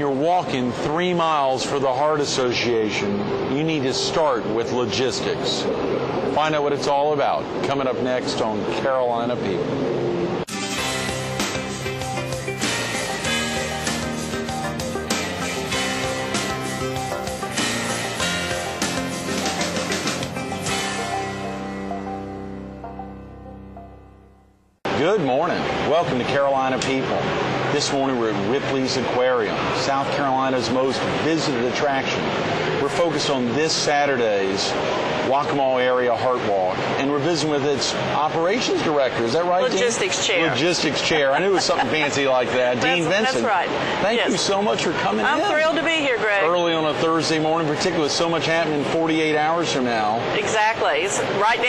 you're walking 3 miles for the Heart Association, you need to start with logistics. Find out what it's all about coming up next on Carolina People. Good morning. Welcome to Carolina People. This morning we're at Ripley's Aquarium, South Carolina's most visited attraction. We're focused on this Saturday's Waccamaw Area Heart Walk, and we're visiting with its operations director. Is that right, Logistics Deane? chair. Logistics chair. I knew it was something fancy like that. Deane Vinson. That's right. Thank you so much for coming in. I'm thrilled to be here, Greg. Early on a Thursday morning, particularly with so much happening 48 hours from now. Exactly. It's right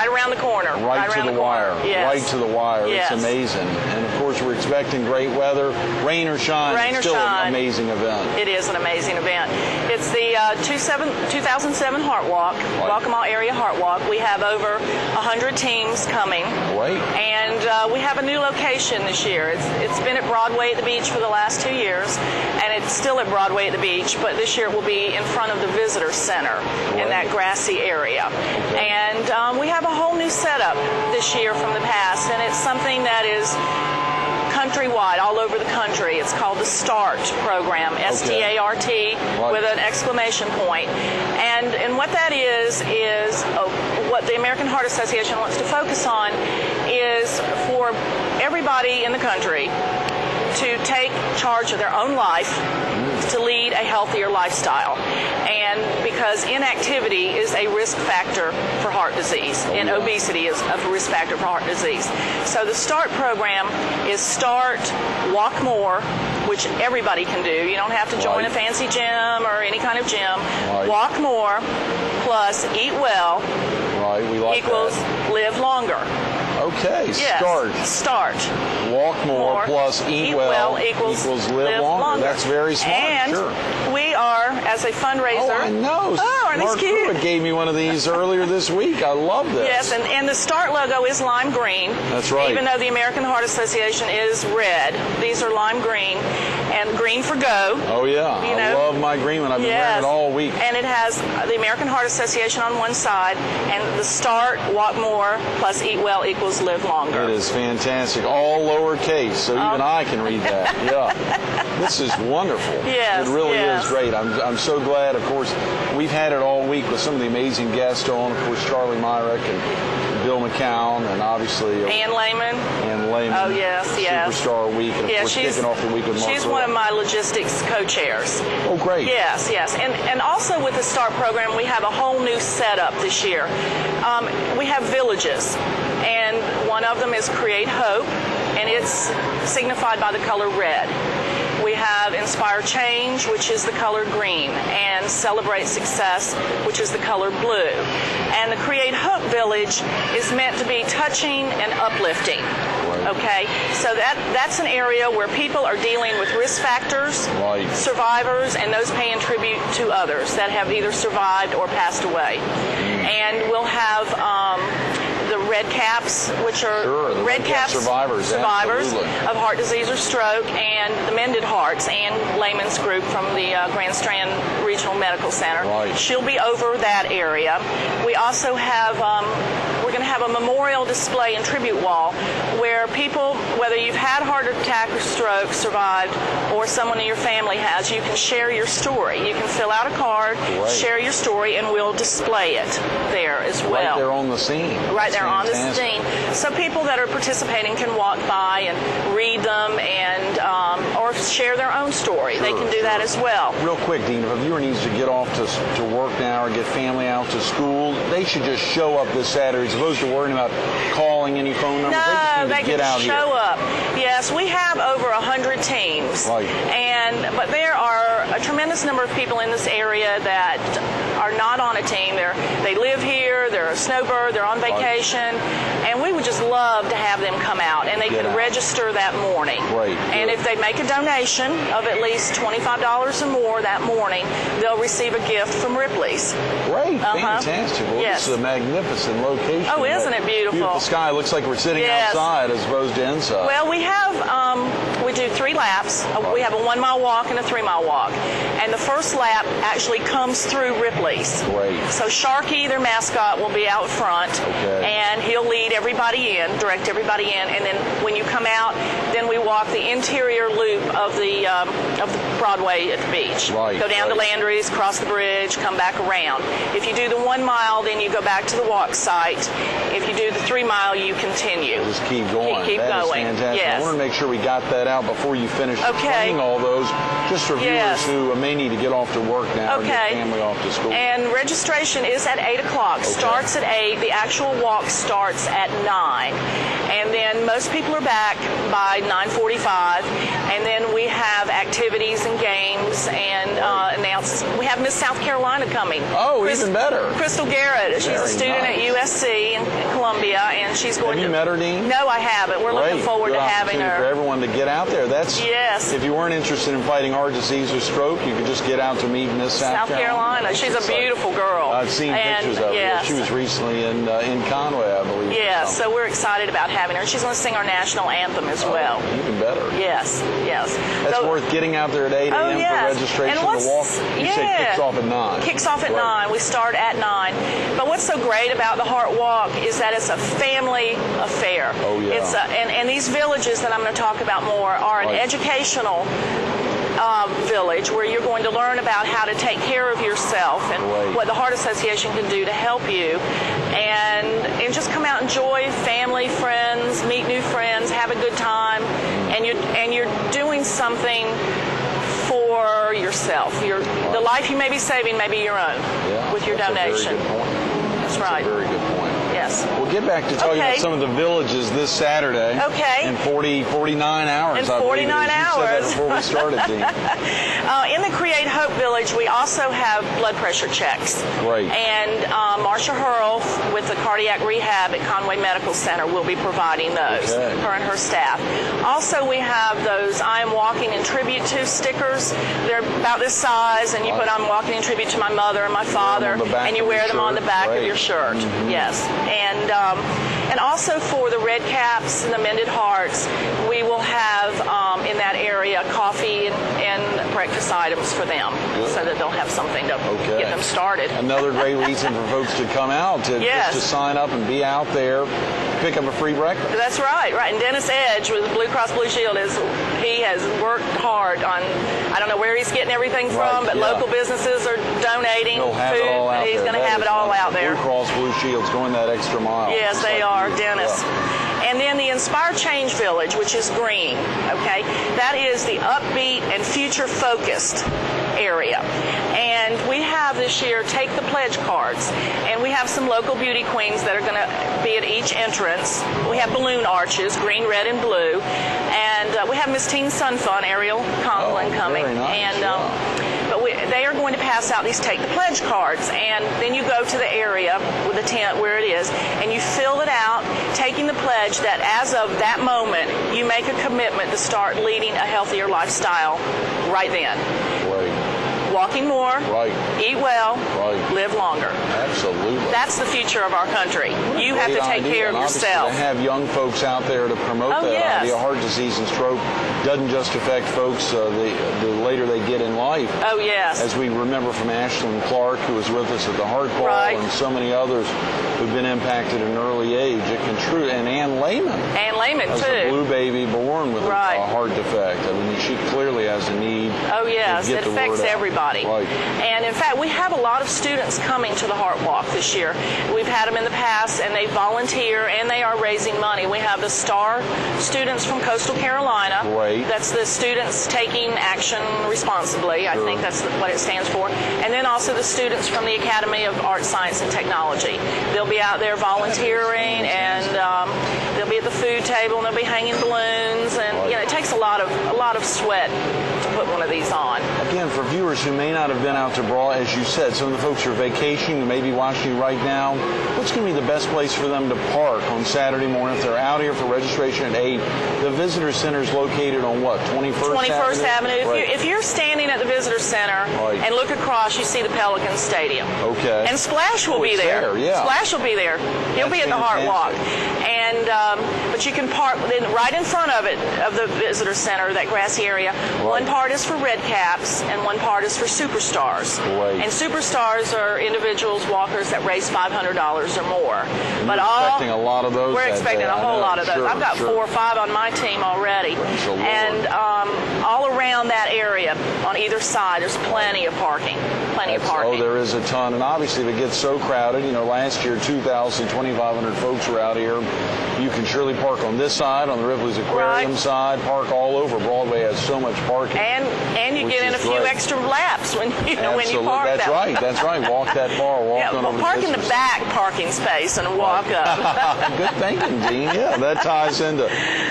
around the corner. Right to the wire. Yes. Right to the wire. Yes. It's amazing. And of course, we're expecting great weather. Rain or shine, it's still an amazing event. It is an amazing event. It's the 2007 Heart Walk, Waccamaw Area Heart Walk. We have over 100 teams coming. Great. And we have a new location this year. It's been at Broadway at the beach for the last 2 years, and it's still at Broadway at the beach, but this year it will be in front of the Visitor Center in that grassy area. Okay. And we have a whole new setup this year from the past, and it's something that is countrywide, all over the country. It's called the START program, S-T-A-R-T, with an exclamation point. And what that is what the American Heart Association wants to focus on is for everybody in the country to take charge of their own life, to lead a healthier lifestyle. And because inactivity is a risk factor for heart disease, and obesity is a risk factor for heart disease. So the START program is Start, Walk More, which everybody can do. You don't have to join a fancy gym or any kind of gym. Walk more plus eat well equals live longer. Okay, yes. Start. Walk more plus eat well equals live longer. That's very smart. And we are, as a fundraiser. Oh, I know. Oh, aren't these cute? Mark gave me one of these earlier this week. I love this. Yes, and the START logo is lime green. That's right. Even though the American Heart Association is red, these are lime green, and green for go. Oh yeah, I love my green one. I've been wearing it all week. And it has the American Heart Association on one side, and the START, Walk More plus eat well equals live longer. It is fantastic. All lowercase, so even I can read that. Yeah. This is wonderful. Yes. It really is great. I'm so glad, of course, we've had it all week with some of the amazing guests on, of course, Charlie Myrick and Bill McCown, and obviously Ann Lehman. Oh, yes. Superstar Week, and of course kicking off the week with Mark. She's one of my logistics co-chairs. Oh, great. Yes. And also with the START program, we have a whole new setup this year. We have villages, and one of them is Create Hope, and it's signified by the color red. We have Inspire Change, which is the color green, and Celebrate Success, which is the color blue. And the Create Hope Village is meant to be touching and uplifting. Okay, so that's an area where people are dealing with risk factors, survivors, and those paying tribute to others that have either survived or passed away. And we'll have the red caps, which are red caps survivors of heart disease or stroke, and the Mended Hearts, and Lehman's group from the Grand Strand Regional Medical Center. She'll be over that area. We also have we're going to have a memorial display and tribute wall where people, whether you've had heart attack or stroke, survived, or someone in your family has, you can share your story. You can fill out a card, share your story, and we'll display it there as well. Right there on the scene. Right there on the scene. So people that are participating can walk by and read them and or share their own story. They can do that as well. Real quick, Deane, if a viewer needs to get off to work now or get family out to school, they should just show up this Saturday as opposed to worrying about calling any phone numbers. No, they can show up. Yes, we have over 100 teams. But there are a tremendous number of people in this area that are not on a team. They live here, they're a snowbird, they're on vacation, and we would just love to have them come out, and they can register that morning. And if they make a donation of at least $25 or more that morning, they'll receive a gift from Ripley's. Great, fantastic. Well, this is a magnificent location. Oh, isn't it beautiful? Beautiful sky. Looks like we're sitting outside as opposed to inside. Well, we have, we do 3 laps We have a 1 mile walk and a 3 mile walk. And the first lap actually comes through Ripley's. Great. So Sharky, their mascot, will be out front. Okay. And he'll lead everybody in, direct everybody in. And then when you come out, then we walk the interior loop of the Broadway at the beach. Right. Go down to Landry's, cross the bridge, come back around. If you do the 1 mile, then you go back to the walk site. If you do the 3 mile, you continue. Just keep going. Keep That going. is fantastic. Yes. I want to make sure we got that out before you finish explaining all those, just for viewers who may need to get off to work now or get family off to school. And registration is at 8 o'clock. Starts at 8. The actual walk starts at 9. And then most people are back by 9:45. And then we have activities and games and we have Miss South Carolina coming. Oh, even better. Crystal Garrett. She's a student at USC in Columbia, and she's going to... Have you met her, Deane? No, I haven't. We're looking forward to having her. For everyone to get out there. That's if you weren't interested in fighting heart disease or stroke, you could just get out to meet Miss South Carolina. She's a beautiful girl. I've seen pictures of her. She was recently in Conway, I believe. Yeah, so we're excited about having her. She's going to sing our national anthem as well. Even better. Yes. That's worth getting out there at 8 a.m. for registration. And the walk, you say, kicks off at 9. Kicks off at 9. We start at 9. But what's so great about the Heart Walk is that it's a family affair. Oh, yeah. It's and these villages that I'm going to talk about more are an educational village where you're going to learn about how to take care of yourself and what the Heart Association can do to help you, and just come out, enjoy family, friends, meet new friends, have a good time, and you're doing something for yourself. The life you may be saving may be your own with your donation. That's right. That's a very good point. Yes. We'll get back to talking about some of the villages this Saturday. In 49 hours. In 49 hours. You said that before we started, Deane. In the Create Hope Village, we also have blood pressure checks. Great. And Marsha Hurl with the cardiac rehab at Conway Medical Center will be providing those. Her and her staff. Also, we have those I Am Walking in Tribute To stickers. They're about this size, and you put I'm walking in tribute to my mother and my father, and you wear them on the back of your shirt. Yes. And also for the red caps and the mended hearts, we will have in that area coffee and breakfast items for them, so that they'll have something to get them started. Another great reason for folks to come out just to sign up and be out there, pick up a free breakfast. That's right. And Dennis Edge with Blue Cross Blue Shield he has worked hard on, I don't know where he's getting everything from, but local businesses are donating food. He's going to have it all out there. Blue Cross Blue Shield's going that extra mile. Yes, they are, Dennis. And then the Inspire Change Village, which is green, that is the upbeat and future-focused area. And we have this year Take the Pledge cards. And we have some local beauty queens that are going to be at each entrance. We have balloon arches, green, red, and blue. And we have Miss Teen Sun Fun, Ariel Conklin, coming. Very nice. And but they are going to pass out these Take the Pledge cards, and then you go to the area with the tent where it is, and you fill it out, taking the pledge that as of that moment, you make a commitment to start leading a healthier lifestyle right then. Walking more, eat well, live longer. Absolutely. That's the future of our country. You have to take care of yourself. To have young folks out there to promote that idea. Heart disease and stroke doesn't just affect folks the later they get in life. Oh, yes. As we remember from Ashlyn Clark, who was with us at the Heart Ball, and so many others who've been impacted at an early age. It can and Ann Lehman. Ann Lehman, too. A blue baby born with a heart defect. I mean, she clearly has a need. Oh, yes. It affects everybody. And in fact, we have a lot of students coming to the Heart Walk this year. We've had them in the past, and they volunteer, and they are raising money. We have the STAR students from Coastal Carolina. That's the students taking action responsibly. I think that's what it stands for. And then also the students from the Academy of Art, Science, and Technology. They'll be out there volunteering, and they'll be at the food table, and they'll be hanging balloons. And it takes a lot of sweat to put one of these on. Again, for viewers who may not have been out to Brawl, as you said, some of the folks are vacationing, who may be watching you right now, what's going to be the best place for them to park on Saturday morning if they're out here for registration at 8? The Visitor Center is located on what, 21st Avenue? If you're standing at the Visitor Center and look across, you see the Pelican Stadium. And Splash will be there. Splash will be there. He'll be at the Heart Walk. And but you can park right in front of it, of the visitor center, that grassy area. Right. One part is for red caps, and one part is for superstars. Great. And superstars are individuals, walkers that raise $500 or more. But we're expecting a lot of those. We're expecting a whole lot of those. Sure, I've got 4 or 5 on my team already. And all around that area, on either side, there's plenty of parking. Oh, there is a ton. And obviously, if it gets so crowded, last year 2,500 folks were out here. You can surely park on this side, on the Ripley's Aquarium side, park all over. Broadway has so much parking. And you get in a few extra laps when you park. That's right. Walk that far. Walk on over. Park in the back parking space and walk up. Good thinking, Deane. Yeah, that ties into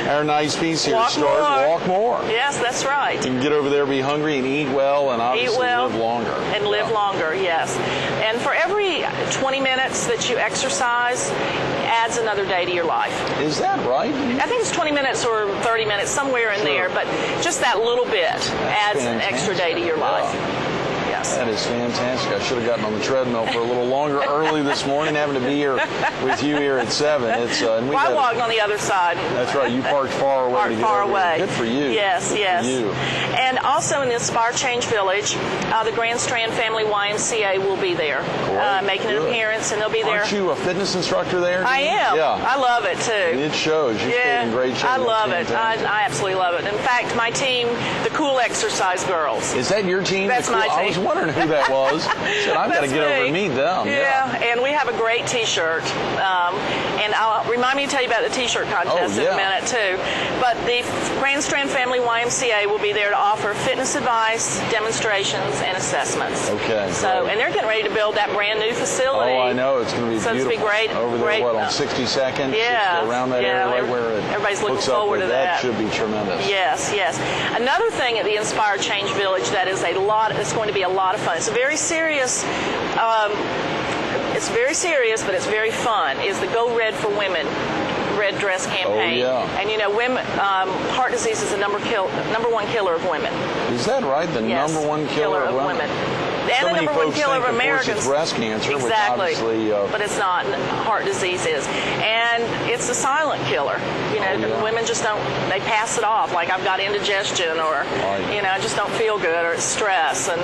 our nice piece here. Walk more. Yes, that's right. You can get over there, be hungry, and eat well, and obviously live longer. And live longer, yes. And for every 20 minutes that you exercise, adds another day to your life. Is that right? I think it's 20 minutes or 30 minutes, somewhere in there, but just that little bit adds an extra day to your life. Yes. That is fantastic. I should have gotten on the treadmill for a little longer early this morning, having to be here with you here at 7. I walked on the other side. That's right. You parked far away. Good for you. Yes. Good for you. And also in the Inspire Change Village, the Grand Strand Family YMCA will be there, making an appearance, and they'll be there. Aren't you a fitness instructor there? I am. Yeah. I love it too. It shows. You stay in great shape. I love it. I absolutely love it. In fact, my team, the Cool Exercise Girls. Is that your team? That's my team. I was wondering who that was. Said, I've got to get over and meet them. Yeah, and we have a great T-shirt. And I'll remind me to tell you about the T-shirt contest in a minute too. But the Grand Strand Family YMCA will be there to offer fitness advice, demonstrations, and assessments. Okay. And they're getting ready to build that brand new facility. Oh, I know. It's going to be beautiful. So it's going to be great. Over there, on 62nd? Yeah. Around that area, right where it everybody's looking forward to that. That should be tremendous. Yes. Another thing at the Inspire Change Village that is it's going to be a lot of fun. It's very serious. It's very serious, but it's very fun. Is the Go Red for Women red dress campaign. Oh, yeah. And women, heart disease is the number 1 killer of women. Is that right? The number 1 killer of women? And so the number 1 killer of Americans. It's breast cancer, exactly. Which obviously, but it's not. Heart disease is, and it's a silent killer. Women just don't. They pass it off like I've got indigestion, or I just don't feel good, or it's stress, and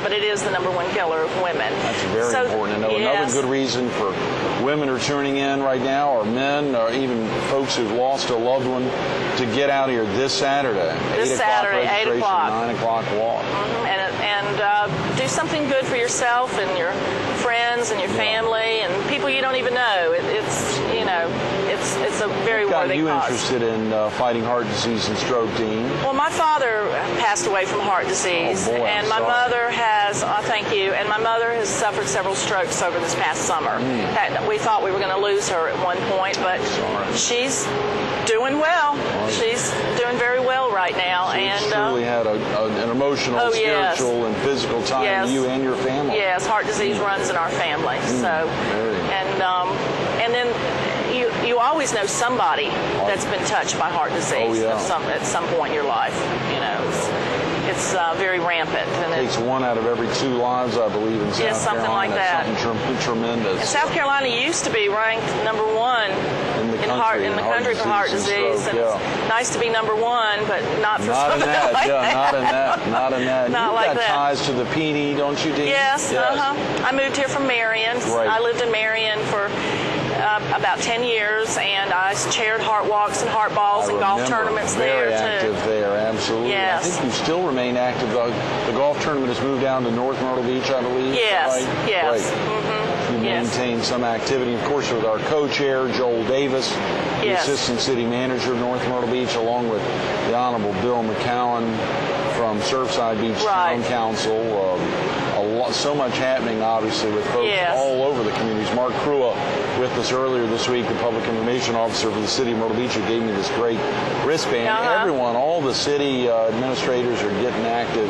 but it is the number 1 killer of women. That's very important to know. Another good reason for women are tuning in right now, or men, or even folks who've lost a loved one, to get out here this Saturday. 8 o'clock. 9 o'clock walk. And do something good for yourself and your friends and your family and people you don't even know. It's a very worthy cause. Got you interested in fighting heart disease and stroke, Deane? Well, my father passed away from heart disease, and my mother has. Thank you. And my mother has suffered several strokes over this past summer. We thought we were going to lose her at one point, but she's doing well. She's doing very well right now. So you truly had an emotional, spiritual, and physical time to you and your family. Yes, heart disease runs in our family. And then you always know somebody that's been touched by heart disease at some point in your life. It's very rampant. And it takes 1 out of every 2 lives, I believe, in South Carolina. Something like that. Something tremendous. And South Carolina used to be ranked number 1 in the country for heart disease. And it's nice to be number 1, but not for something like that. Not in that. Not like that. You've got ties to the PD, don't you, Deane? Yes. I moved here from Marion. Right. I lived in Marion for about 10 years, and I chaired heart walks and heart balls and golf tournaments there, too. Very active there, absolutely. Yes. I think you still remain active. The golf tournament has moved down to North Myrtle Beach, I believe. Yes, right? yes. Right. Mm-hmm. You maintain some activity, of course, with our co-chair, Joel Davis, the Assistant City Manager of North Myrtle Beach, along with the Honorable Bill McCowan from Surfside Beach Town Council. So much happening, obviously, with folks all over the communities. Mark Crua with us earlier this week, the Public Information Officer for the City of Myrtle Beach, who gave me this great wristband. Everyone, all the city administrators are getting active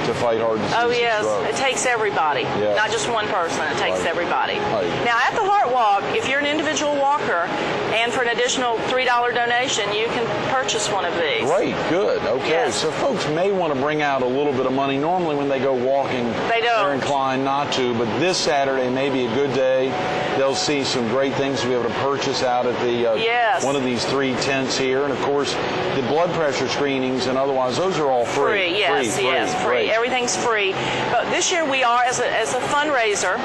to fight heart disease. Oh, yes. It takes everybody, not just one person. It takes everybody. Now, at the Heart Walk, if you're an individual walker, and for an additional $3 donation, you can purchase one of these. Great, good. Okay, so folks may want to bring out a little bit of money. Normally when they go walking, they don't. they're inclined not to. But this Saturday may be a good day. They'll see some great things to be able to purchase out at the one of these 3 tents here. And, of course, the blood pressure screenings and otherwise, those are all free. Free. Everything's free. But this year we are, as a fundraiser,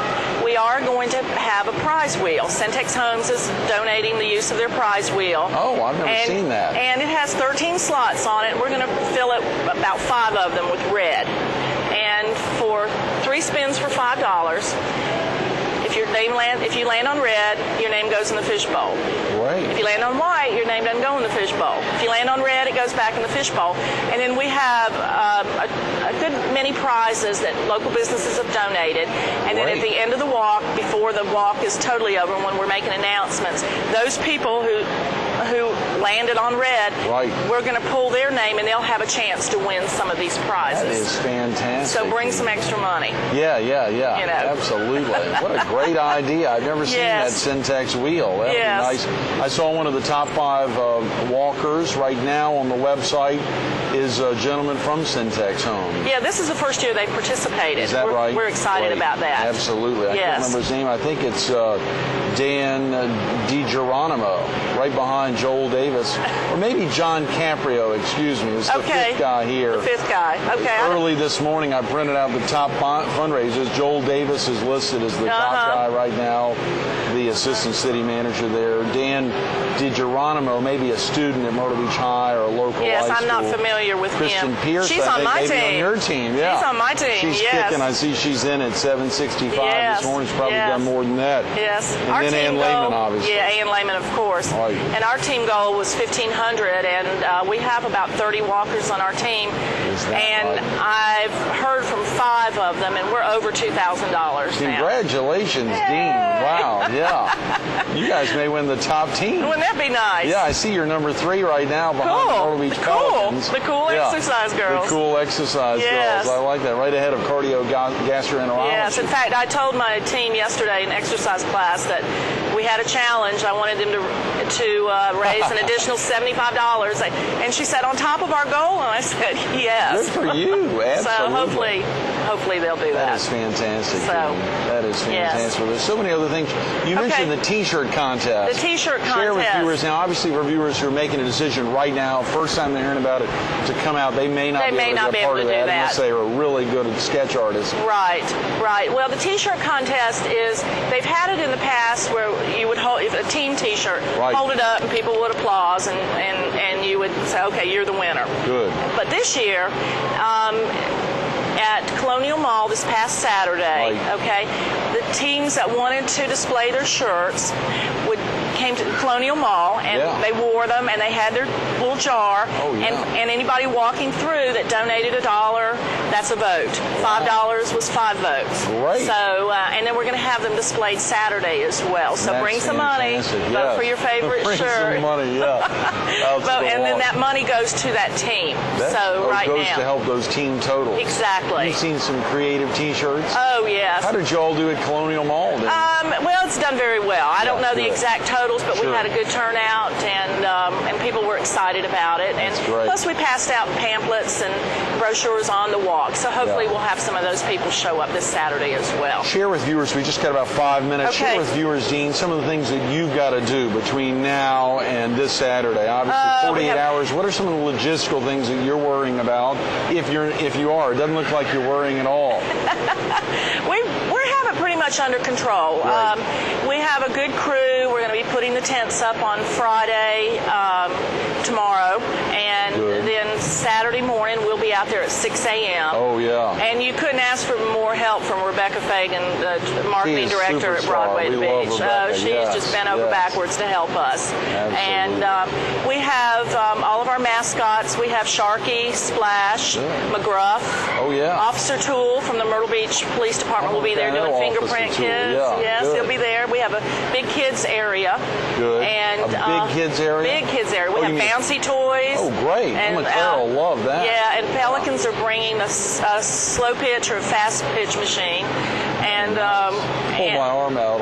we are going to have a prize wheel. Centex Homes is donating the use of their prize wheel. Oh, I've never seen that. And it has 13 slots on it. We're going to fill it, about 5 of them, with red. And for 3 spins for $5, if you land on red, your name goes in the fishbowl. Right. If you land on white, your name doesn't go in the fishbowl. If you land on red, it goes back in the fishbowl. And then we have a good many prizes that local businesses have donated. And then at the end of the walk, before the walk is totally over, when we're making announcements, those people who landed on red, we're going to pull their name, and they'll have a chance to win some of these prizes. That is fantastic. So bring some extra money. Yeah. You know. Absolutely. What a great idea. I've never seen that Centex wheel. That would be nice. I saw one of the top 5 walkers right now on the website is a gentleman from Centex Home. Yeah, this is the first year they've participated. Is that right? We're excited about that. Absolutely. I can't remember his name. I think it's Dan DiGeronimo, right behind Joel Davis. Or maybe John Caprio, excuse me. It's the 5th guy here. The 5th guy. Okay. Early this morning, I printed out the top fundraisers. Joel Davis is listed as the top guy right now, the assistant city manager there. Dan DiGeronimo, maybe a student at Myrtle Beach High or a local high school. I'm not familiar with Kristen him. Pierce, she's on my team. On your team, yeah. She's on my team, She's kicking. I see she's in at 765 this morning. She's probably done more than that. Yes. And our then team Ann Lehman, obviously. Yeah, Ann Lehman, of course. Right. And our team goal was 1,500, and we have about 30 walkers on our team. And I've heard from 5 of them, and we're over $2,000 now. Congratulations, Deane. Wow, yeah. You guys may win the top team. Wouldn't that be nice? Yeah, I see you're number 3 right now behind the Myrtle Beach Pelicans. The cool exercise girls. The cool exercise girls. I like that. Right ahead of cardio-gastroenterology. Yes, in fact, I told my team yesterday in exercise class that we had a challenge. I wanted them to raise an additional $75. And she said, on top of our goal? And I said, yes. Good for you. Absolutely. So hopefully they'll do that. That is fantastic. So, that is fantastic. There's so many other things. You mentioned the T-shirt contest. The T-shirt contest. Share with viewers now. Obviously, for viewers who are making a decision right now, first time they're hearing about it, to come out, they may not be able to be a part of that unless they are really good at sketch artists. Right. Well, the T-shirt contest is, they've had it in the past where you would hold a team T-shirt, hold it up, and people would applause, and you would say, okay, you're the winner. Good. But this year, at Colonial Mall this past Saturday, the teams that wanted to display their shirts came to Colonial Mall, and they wore them, and they had their little jar, and anybody walking through that donated $1, that's a vote. $5 was 5 votes. Great. So, and then we're going to have them displayed Saturday as well. So bring some money, vote for your favorite shirt. Bring some money, and then that money goes to that team. Goes to help those team totals. Exactly. You've seen some creative T-shirts. Oh, yes. How did y'all do at Colonial Mall? Well, it's done very well. I don't know the exact totals, but we had a good turnout, and people were excited about it. And plus, we passed out pamphlets and brochures on the walk. So hopefully, we'll have some of those people show up this Saturday as well. Share with viewers. We just got about 5 minutes. Share with viewers, Deane, some of the things that you've got to do between now and this Saturday. Obviously, 48 hours. What are some of the logistical things that you're worrying about? If you are, it doesn't look like you're worrying at all. We have it pretty much under control. We have a good crew. We're going to be putting the tents up on Friday, tomorrow, and then Saturday morning we'll be out there at 6 a.m. Oh, yeah. And you couldn't ask for more help from Rebecca Fagan, the marketing director at Broadway Beach. She's just bent over backwards to help us. Absolutely. And we have all of our mascots. We have Sharky, Splash, McGruff. Oh, yeah. Officer Toole from the Myrtle Beach Police Department will be there doing fingerprint kids. Yes, he'll be there. We have a big kids area. Good. And a big kids area? Big kids area. We have bouncy toys. Oh, great. And Carol will love that. Yeah, and Pelicans are bringing a slow pitch or a fast pitch machine. And pull my arm out.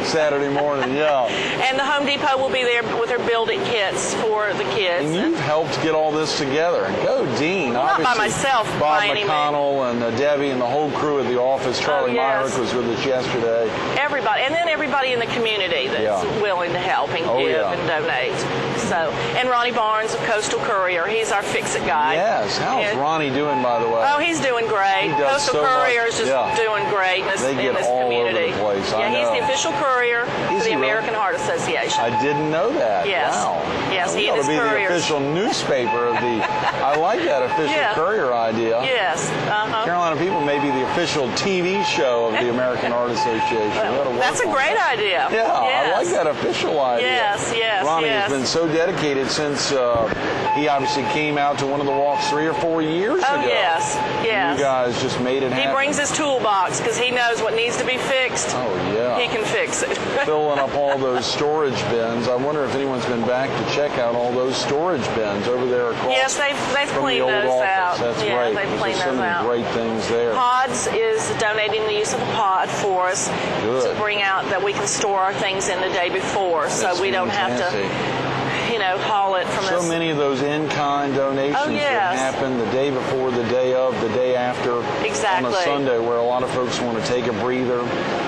Saturday morning, yeah. And the Home Depot will be there with their build-it kits for the kids. And you've helped get all this together. Go, Deane. Well, not by myself, Bob by any McConnell and Debbie and the whole crew at the office. Charlie Myrick was with us yesterday. Everybody, and then everybody in the community that's willing to help and give and donate. So, and Ronnie Barnes of Coastal Courier, he's our fix-it guy. Yes. How's Ronnie doing, by the way? Oh, he's doing great. He does Coastal so Courier much. is just doing great in this community. Over the place. Yeah, he's the official courier for the American Heart Association. I didn't know that. Yes. Wow. Yes, he ought is to be couriers. the official newspaper of the. I like that official courier idea. Yes. Carolina People may be the official TV show of the American Heart Association. That's a great idea. Yeah, I like that official idea. Yes, yes, Ronnie has been so dedicated since he obviously came out to one of the walks 3 or 4 years ago. Oh, yes, yes. You guys just made it happen. He brings his toolbox because he knows what needs to be fixed. Oh, yeah. He can fix it. Filling up all those storage bins. I wonder if anyone's been back to check out all those storage bins over there across. Yes, they've cleaned the those out. That's yeah, great. They've cleaned There's so those many out. great things there. Pods is donating the use of a pod for us to bring out that we can store our things in the day before, so we don't have to, haul it from so many of those in-kind donations that happen the day before, the day of, the day after on a Sunday, where a lot of folks want to take a breather,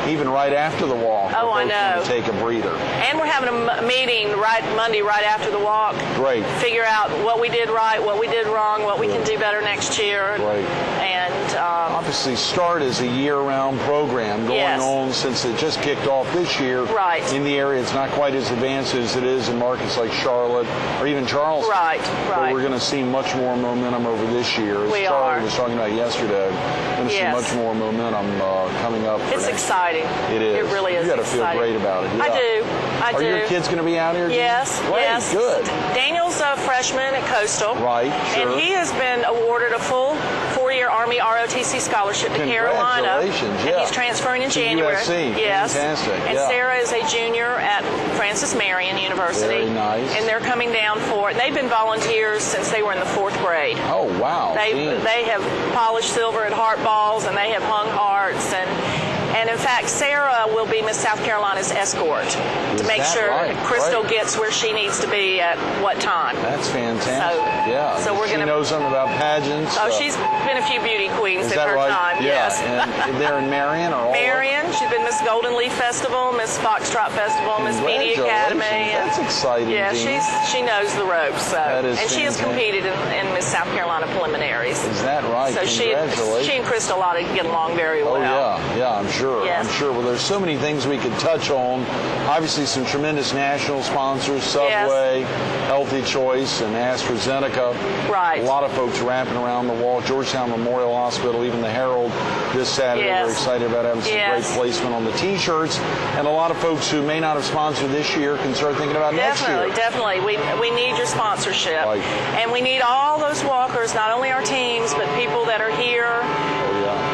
even right after the walk. Oh, I know. Want to take a breather. And we're having a meeting Monday right after the walk. Great. Figure out what we did right, what we did wrong, what we can do better next year. Great. And obviously, START is a year-round program going on since it just kicked off this year. Right. In the area, it's not quite as advanced as it is in markets like Charlotte or even Charleston. Right. But we're going to see much more momentum over this year. As Charlie was talking about yesterday, we're going to see much more momentum coming up. It's exciting. It is. It really is. You got to feel great about it. Yeah. I do. Are your kids going to be out here? Yes. Great. Yes. Good. Daniel's a freshman at Coastal. Right. Sure. And he has been awarded a full 4-year Army ROTC scholarship to Carolina. Congratulations. And he's transferring in January. USC. Yes. Fantastic. And Sarah is a junior at Francis Marion University. Very nice. And they're coming down for it. They've been volunteers since they were in the 4th grade. Oh, wow. They have polished silver at heart balls, and they have hung hearts, and in fact, Sarah will be Miss South Carolina's escort to make sure Crystal gets where she needs to be at what time. That's fantastic. So we're she knows something about pageants. Oh, she's been a few beauty queens in her time. Yeah. Yes. And they're in Marion or all Marion. She's been Miss Golden Leaf Festival, Miss Foxtrot Festival, Miss Media Academy. That's exciting. Yeah, she knows the ropes. So. That is and she has competed in Miss South Carolina preliminaries. Is that right? So she and Crystal ought to get along very well. Oh, yeah. I'm sure. Yes. I'm sure. Well, there's so many things we could touch on. Obviously, some tremendous national sponsors, Subway, Healthy Choice, and AstraZeneca. Right. A lot of folks wrapping around the wall. Georgetown Memorial Hospital, even the Herald this Saturday. We're excited about having some great placement on the T-shirts. And a lot of folks who may not have sponsored this year can start thinking about next year. Definitely. We need your sponsorship. Right. And we need all those walkers, not only our teams, but people that are here.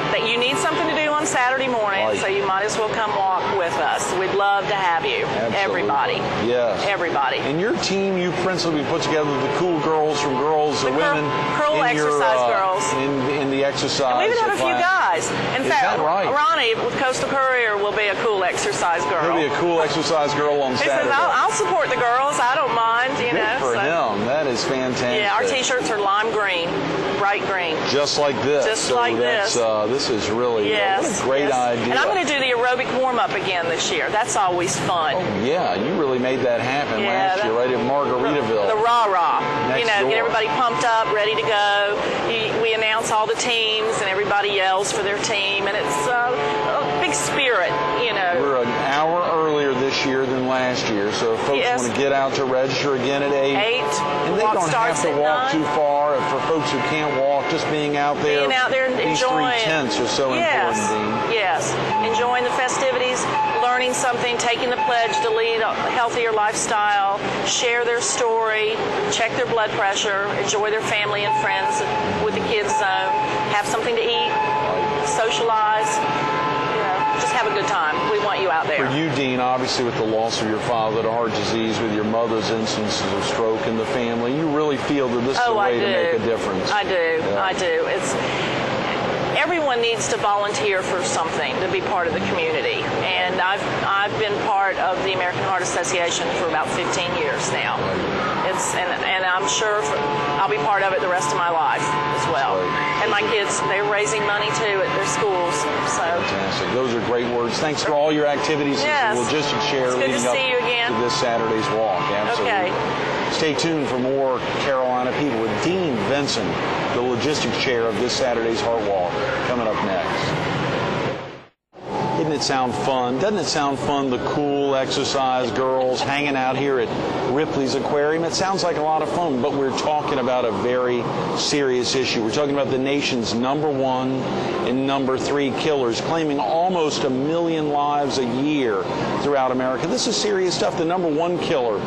That you need something to do on Saturday morning, so you might as well come walk with us. We'd love to have you. Absolutely. Everybody. Yes. Everybody. And your team, you principally put together the cool girls from Girls to Women. Curl exercise girls. In the exercise. And we even have a few guys. In fact, Ronnie with Coastal Courier will be a cool exercise girl. He'll be a cool exercise girl on Saturday. He says, I'll support the girls. I don't mind. Good for him. That is fantastic. Yeah, our T-shirts are lime green, bright green. Just like this. Just like this. This is really what a great idea. And I'm going to do the aerobic warm-up again this year. That's always fun. Oh, yeah. You really made that happen last year, right at Margaritaville. The rah-rah. Get everybody pumped up, ready to go. We announce all the teams, and everybody yells for their team, and it's a big spirit, We're an hour earlier this year than last year, so if folks want to get out to register again at 8. And they don't have to walk too far. For folks who can't walk, just being out there. And these enjoying. 3 tents are so important, Deane. Yes. Enjoying the festivities, learning something, taking the pledge to lead a healthier lifestyle, share their story, check their blood pressure, enjoy their family and friends with the kids zone, have something to eat, socialize, just have a good time. We want you out there. For you, Deane, obviously with the loss of your father to heart disease, with your mother's instances of stroke in the family, you really feel that this is a way to make a difference. I do. Yeah. I do. everyone needs to volunteer for something to be part of the community. And I've been part of the American Heart Association for about 15 years now. And I'm sure I'll be part of it the rest of my life as well. And my kids, they're raising money too at their schools. So fantastic. Those are great words. Thanks for all your activities as the logistics chair leading up to this Saturday's walk. Absolutely. Okay. Stay tuned for more Carolina People with Deane Vinson, the logistics chair of this Saturday's Heart Walk, coming up next. Doesn't it sound fun? Doesn't it sound fun, the cool exercise girls hanging out here at Ripley's Aquarium? It sounds like a lot of fun, but we're talking about a very serious issue. We're talking about the nation's #1 and #3 killers, claiming almost 1 million lives a year throughout America. This is serious stuff. The #1 killer,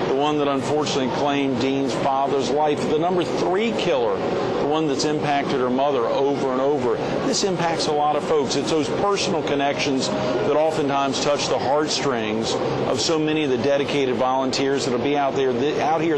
the one that unfortunately claimed Deane's father's life. The #3 killer, the one that's impacted her mother over and over. This impacts a lot of folks. It's those personal connections that oftentimes touch the heartstrings of so many of the dedicated volunteers that will be out here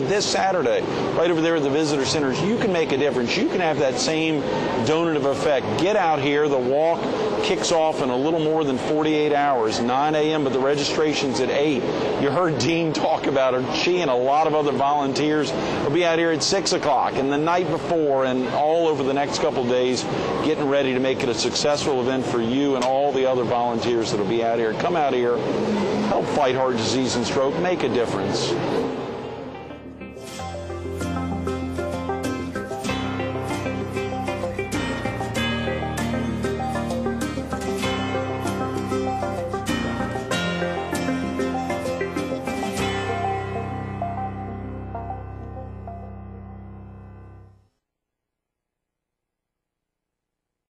this Saturday, right over there at the visitor centers. You can make a difference. You can have that same donative effect. Get out here. The walk kicks off in a little more than 48 hours, 9 a.m., but the registration's at 8. You heard Deane talk about it. She and a lot of other volunteers will be out here at 6 o'clock and the night before and all over the next couple of days, getting ready to make it a successful event for you and all the other volunteers that will be out here. Come out here, help fight heart disease and stroke, make a difference.